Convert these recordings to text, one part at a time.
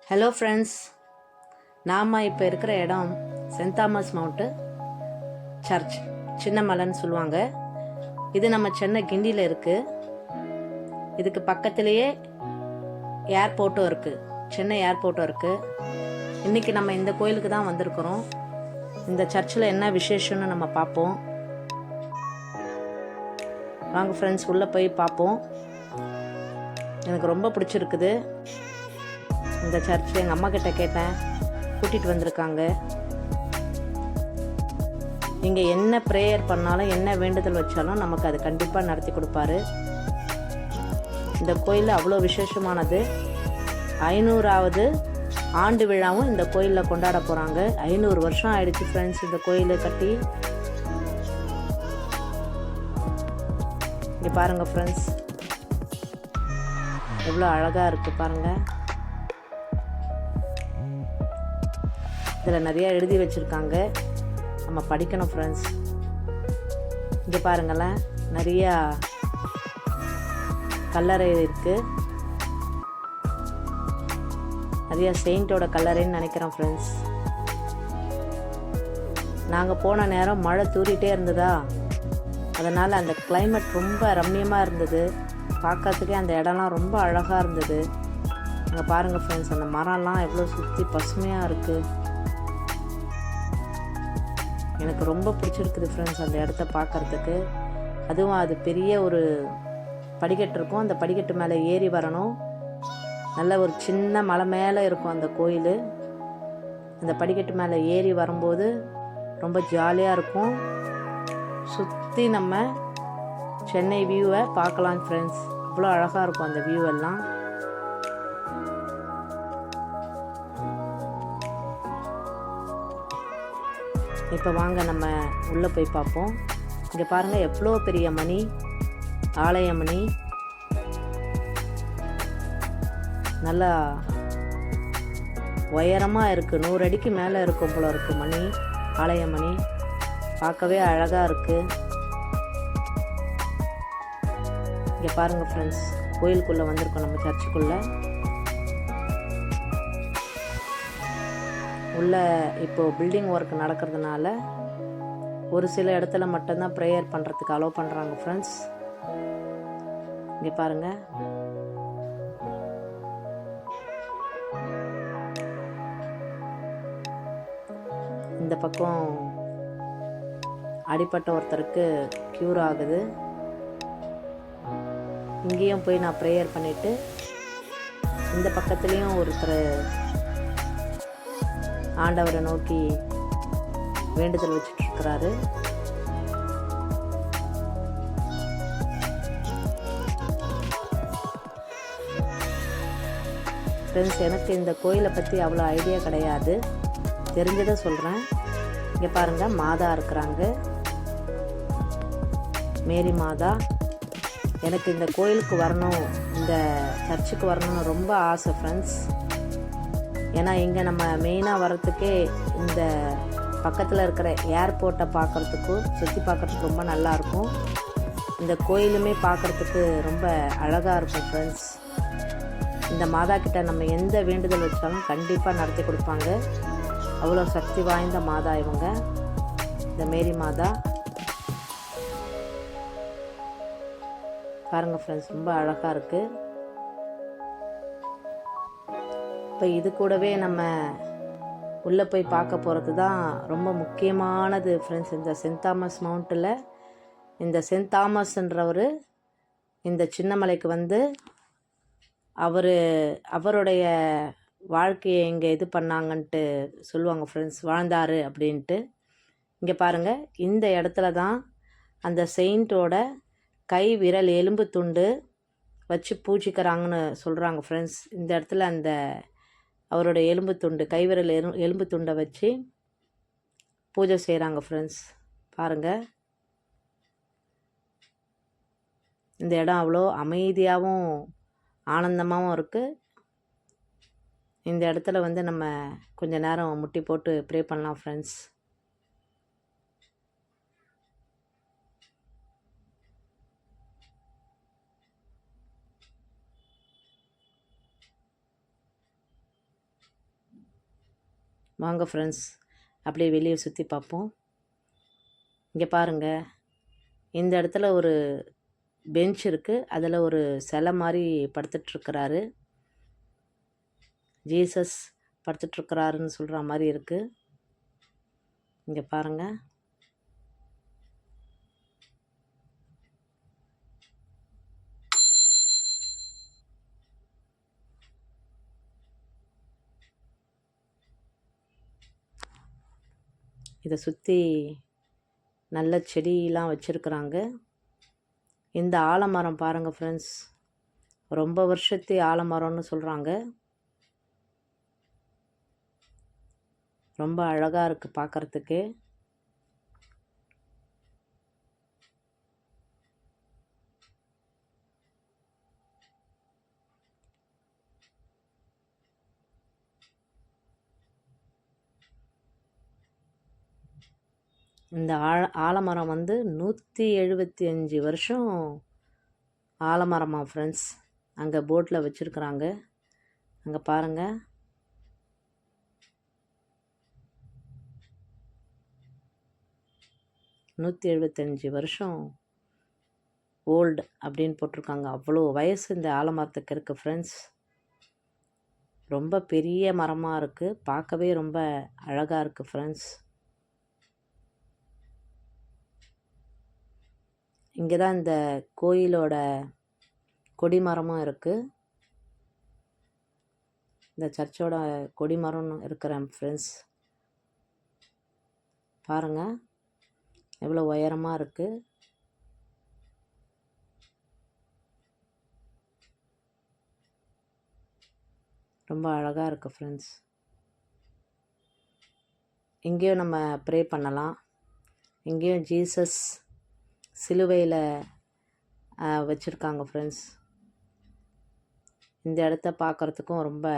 Hello friends, நாம் இப்போ இருக்கிற இடம் சென்ட் தாமஸ் மவுண்ட்டு சர்ச், சின்னமலைன்னு சொல்லுவாங்க. இது நம்ம சென்னை கிண்டியில் இருக்குது. இதுக்கு பக்கத்துலேயே ஏர்போர்ட்டும் இருக்குது, சென்னை ஏர்போர்ட்டும் இருக்குது. இன்றைக்கி நம்ம இந்த கோயிலுக்கு தான் வந்திருக்கிறோம். இந்த சர்ச்சில் என்ன விசேஷம்னு நம்ம பார்ப்போம். வாங்க ஃப்ரெண்ட்ஸ், உள்ளே போய் பார்ப்போம். எனக்கு ரொம்ப பிடிச்சிருக்குது இந்த சர்ச். எங்கள் அம்மா கிட்ட கேட்டேன், கூட்டிகிட்டு வந்திருக்காங்க. நீங்கள் என்ன ப்ரேயர் பண்ணாலும், என்ன வேண்டுதல் வச்சாலும் நமக்கு அது கண்டிப்பாக நடத்தி கொடுப்பாரு. இந்த கோயில் அவ்வளோ விசேஷமானது. 500வது ஆண்டு விழாவும் இந்த கோயிலில் கொண்டாட போகிறாங்க. 500 வருஷம் ஆயிடுச்சு ஃப்ரெண்ட்ஸ் இந்த கோயிலை கட்டி. இங்கே பாருங்கள் ஃப்ரெண்ட்ஸ், எவ்வளோ அழகாக இருக்குது பாருங்கள். இதில் நிறையா எழுதி வச்சுருக்காங்க, நம்ம படிக்கணும் ஃப்ரெண்ட்ஸ். இங்கே பாருங்களேன், நிறையா கல்லறை இருக்குது. நிறையா செயின்ட்டோட கல்லறைன்னு நினைக்கிறேன் ஃப்ரெண்ட்ஸ். நாங்கள் போன நேரம் மழை தூரிகிட்டே இருந்ததா, அதனால் அந்த கிளைமேட் ரொம்ப ரம்மியமாக இருந்தது. பார்க்கறதுக்கே அந்த இடம்லாம் ரொம்ப அழகாக இருந்தது. அங்கே பாருங்கள் ஃப்ரெண்ட்ஸ், அந்த மரம்லாம் எவ்வளோ சுற்றி பசுமையாக இருக்குது. எனக்கு ரொம்ப பிடிச்சிருக்குது ஃப்ரெண்ட்ஸ் அந்த இடத்த பார்க்குறதுக்கு. அதுவும் அது பெரிய ஒரு படிக்கட்டு இருக்கும். அந்த படிக்கட்டு மேலே ஏறி வரணும். நல்ல ஒரு சின்ன மலை மேலே இருக்கும் அந்த கோயில். அந்த படிக்கட்டு மேலே ஏறி வரும்போது ரொம்ப ஜாலியாக இருக்கும். சுற்றி நம்ம சென்னை வியூவை பார்க்கலாம் ஃப்ரெண்ட்ஸ். அவ்வளோ அழகாக இருக்கும் அந்த வியூ எல்லாம். இப்போ வாங்க நம்ம உள்ளே போய் பார்ப்போம். இங்கே பாருங்கள், எவ்வளோ பெரிய மணி, ஆலய மணி. நல்லா உயரமாக இருக்குது, 100 அடிக்கு மேலே இருக்கும் போல இருக்குது மணி, ஆலய மணி. பார்க்கவே அழகாக இருக்குது. இங்கே பாருங்கள் ஃப்ரெண்ட்ஸ், கோயிலுக்குள்ளே வந்திருக்கோம் நம்ம, சர்ச்சுக்குள்ளே. உள்ள இப்போது பில்டிங் ஒர்க் நடக்கிறதுனால ஒரு சில இடத்துல மட்டும்தான் ப்ரேயர் பண்ணுறதுக்கு அலோவ் பண்ணுறாங்க ஃப்ரெண்ட்ஸ். இங்கே பாருங்கள், இந்த பக்கம் அடிப்பட்ட ஒருத்தருக்கு க்யூர் ஆகுது. இங்கேயும் போய் நான் ப்ரேயர் பண்ணிவிட்டு இந்த பக்கத்துலேயும் ஒருத்தர் ஆண்டவரை நோக்கி வேண்டுதல் வச்சுட்ருக்கிறாரு. ஃப்ரெண்ட்ஸ், எனக்கு இந்த கோயிலை பற்றி அவ்வளோ ஐடியா கிடையாது, தெரிஞ்சதை சொல்கிறேன். இங்கே பாருங்கள், மாதா இருக்கிறாங்க, மேரி மாதா. எனக்கு இந்த கோயிலுக்கு வரணும், இந்த சர்ச்சுக்கு வரணும்னு ரொம்ப ஆசை ஃப்ரெண்ட்ஸ். ஏன்னா இங்கே நம்ம மெயினாக வர்றதுக்கே இந்த பக்கத்தில் இருக்கிற ஏர்போர்ட்டை பார்க்குறதுக்கும் சுற்றி பார்க்குறதுக்கு ரொம்ப நல்லாயிருக்கும். இந்த கோயிலுமே பார்க்குறதுக்கு ரொம்ப அழகாக இருக்கும் ஃப்ரெண்ட்ஸ். இந்த மாதா கிட்ட நம்ம எந்த வேண்டுதல் வச்சாலும் கண்டிப்பாக நடத்தி கொடுப்பாங்க. அவ்வளோ சக்தி வாய்ந்த மாதா இவங்க, இந்த மேரி மாதா. பாருங்கள் ஃப்ரெண்ட்ஸ், ரொம்ப அழகாக இருக்குது. இப்போ இது கூடவே நம்ம உள்ளே போய் பார்க்க போகிறது தான் ரொம்ப முக்கியமானது ஃப்ரெண்ட்ஸ். இந்த சென்ட் தாமஸ் மவுண்ட்டில் இந்த சென்ட் தாமஸ்ன்றவர் இந்த சின்னமலைக்கு வந்து அவருடைய வாழ்க்கையை இங்கே இது பண்ணாங்கன்ட்டு சொல்லுவாங்க ஃப்ரெண்ட்ஸ், வாழ்ந்தார் அப்படின்ட்டு. இங்கே பாருங்கள், இந்த இடத்துல தான் அந்த செயின்ட்டோட கை விரல் எலும்பு துண்டு வச்சு பூஜிக்கிறாங்கன்னு சொல்கிறாங்க ஃப்ரெண்ட்ஸ். இந்த இடத்துல அந்த அவருடைய எலும்பு துண்டு, கைவிரல் எலும்பு துண்டை வச்சு பூஜை செய்கிறாங்க ஃப்ரெண்ட்ஸ். பாருங்கள், இந்த இடம் அவ்வளோ அமைதியாகவும் ஆனந்தமாகவும் இருக்குது. இந்த இடத்துல வந்து நம்ம கொஞ்ச நேரம் முட்டி போட்டு ப்ரே பண்ணலாம் ஃப்ரெண்ட்ஸ். வாங்க ஃப்ரெண்ட்ஸ், அப்படியே வெளியே சுற்றி பார்ப்போம். இங்கே பாருங்கள், இந்த இடத்துல ஒரு பெஞ்ச் இருக்குது. அதில் ஒரு சிலை மாதிரி படுத்துட்ருக்கிறாரு. ஜீசஸ் படுத்துட்ருக்கிறாருன்னு சொல்கிற மாதிரி இருக்குது. இங்கே பாருங்கள். இதை சுற்றி நல்ல செடியெலாம் வச்சுருக்குறாங்க. இந்த ஆலமரம் பாருங்கள் ஃப்ரெண்ட்ஸ், ரொம்ப வருஷத்து ஆலமரம்னு சொல்கிறாங்க. ரொம்ப அழகாக இருக்குது பார்க்குறதுக்கு. இந்த ஆலமரம் வந்து 175 வருஷம் ஆலமரமா ஃப்ரெண்ட்ஸ். அங்கே போட்டில் வச்சுருக்குறாங்க. அங்கே பாருங்கள். நூற்றி 75 வருஷம் ஓல்டு அப்படின்னு போட்டிருக்காங்க. அவ்வளோ வயசு இந்த ஆலமரத்துக்கு இருக்குது ஃப்ரெண்ட்ஸ். ரொம்ப பெரிய மரமாக இருக்குது. பார்க்கவே ரொம்ப அழகாக இருக்குது ஃப்ரெண்ட்ஸ். இங்கே தான் இந்த கோயிலோட கொடிமரமும் இருக்குது. இந்த சர்ச்சோட கொடிமரம்னு இருக்கிறேன் ஃப்ரெண்ட்ஸ். பாருங்கள் எவ்வளோ உயரமாக இருக்குது. ரொம்ப அழகாக இருக்குது ஃப்ரெண்ட்ஸ். இங்கேயும் நம்ம ப்ரே பண்ணலாம். இங்கேயும் ஜீசஸ் சிலுவையில் வச்சுருக்காங்க ஃப்ரெண்ட்ஸ். இந்த இடத்த பார்க்குறதுக்கும் ரொம்ப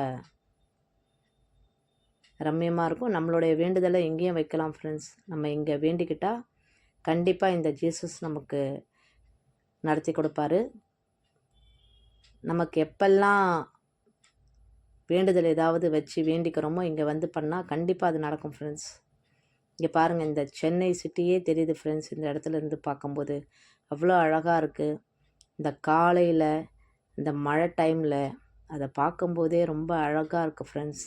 ரம்மியமாக இருக்கும். நம்மளுடைய வேண்டுதலை எங்கேயும் வைக்கலாம் ஃப்ரெண்ட்ஸ். நம்ம இங்கே வேண்டிக்கிட்டால் கண்டிப்பாக இந்த ஜீசஸ் நமக்கு நடத்தி கொடுப்பாரு. நமக்கு எப்பெல்லாம் வேண்டுதல் ஏதாவது வச்சு வேண்டிக்கிறோமோ இங்கே வந்து பண்ணால் கண்டிப்பாக அது நடக்கும் ஃப்ரெண்ட்ஸ். இங்கே பாருங்கள், இந்த சென்னை சிட்டியே தெரியுது ஃப்ரெண்ட்ஸ். இந்த இடத்துல இருந்து பார்க்கும்போது அவ்வளோ அழகாக இருக்குது. இந்த காலையில் இந்த மழை டைமில் அதை பார்க்கும்போதே ரொம்ப அழகாக இருக்குது ஃப்ரெண்ட்ஸ்.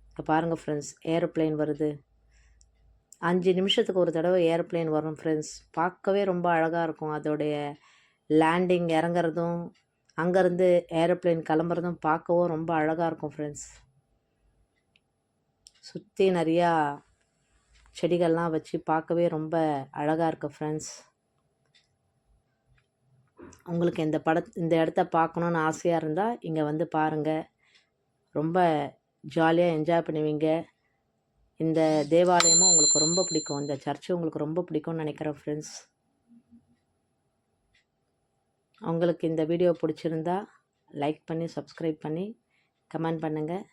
இப்போ பாருங்கள் ஃப்ரெண்ட்ஸ், ஏரோப்ளேன் வருது. 5 நிமிஷத்துக்கு ஒரு தடவை ஏரோப்ளேன் வரும் ஃப்ரெண்ட்ஸ். பார்க்கவே ரொம்ப அழகாக இருக்கும். அதோடைய லேண்டிங் இறங்குறதும் அங்கேருந்து ஏரோப்ளேன் கிளம்புறதும் பார்க்கவும் ரொம்ப அழகாக இருக்கும் ஃப்ரெண்ட்ஸ். சுற்றி நிறையா செடிகள்லாம் வச்சு பார்க்கவே ரொம்ப அழகாக இருக்குது ஃப்ரெண்ட்ஸ். உங்களுக்கு இந்த இடத்த பார்க்கணுன்னு ஆசையாக இருந்தால் இங்கே வந்து பாருங்கள். ரொம்ப ஜாலியாக என்ஜாய் பண்ணுவீங்க. இந்த தேவாலயமும் உங்களுக்கு ரொம்ப பிடிக்கும். இந்த சர்ச்சு உங்களுக்கு ரொம்ப பிடிக்கும்னு நினைக்கிறேன் ஃப்ரெண்ட்ஸ். உங்களுக்கு இந்த வீடியோ பிடிச்சிருந்தா லைக் பண்ணி சப்ஸ்கிரைப் பண்ணி கமெண்ட் பண்ணுங்கள்.